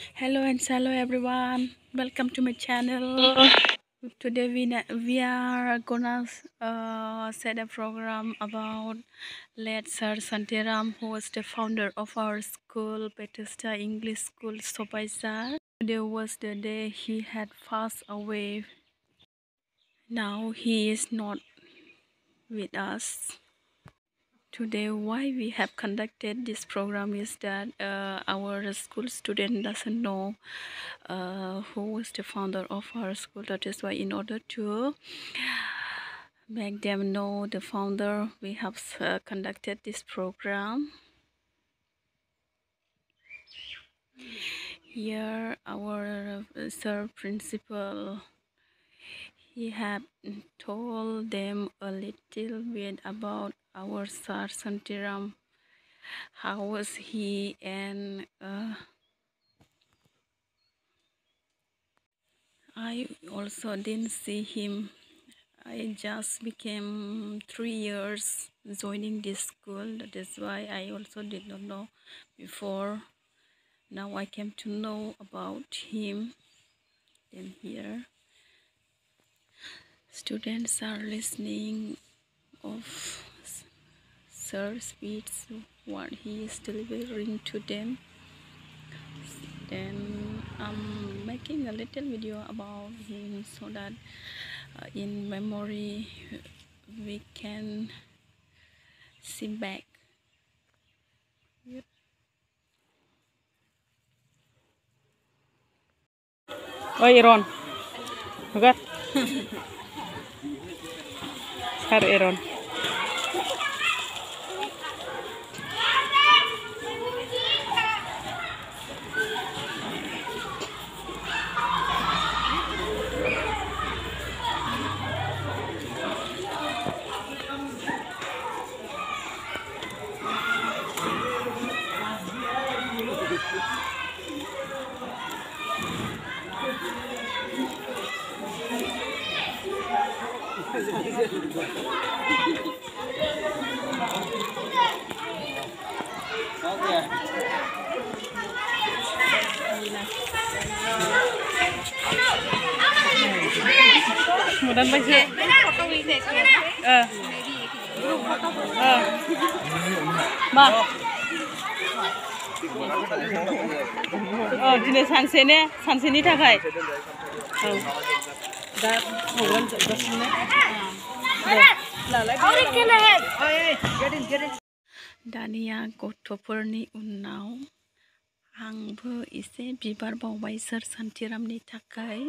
Hello and hello everyone. Welcome to my channel. Today we are gonna set a program about late Sir Santiram, who was the founder of our school, Bethesda English School, Subhaijhar. Today was the day he had passed away. Now he is not with us. Today, why we have conducted this program is that our school student doesn't know who was the founder of our school. That is why, in order to make them know the founder, we have conducted this program. Here, our sir principal, he had told them a little bit about our Sir Santiram. How was he, and I also didn't see him. I just became 3 years joining this school. That is why I also did not know before. Now I came to know about him. Then here, students are listening of Sir's speech, what he is delivering to them. Then I'm making a little video about him so that in memory we can see back. Yep. Oh, Iron. Look. Har Iron. Mudah baca. Ma. दिनै सानसेनि थाखाय दा हौवान जोबगासिनो दानिया गथ'फोरनि उनाव आंबो एसे बिबार बावबाय सोर सान्तिरामनि थाखाय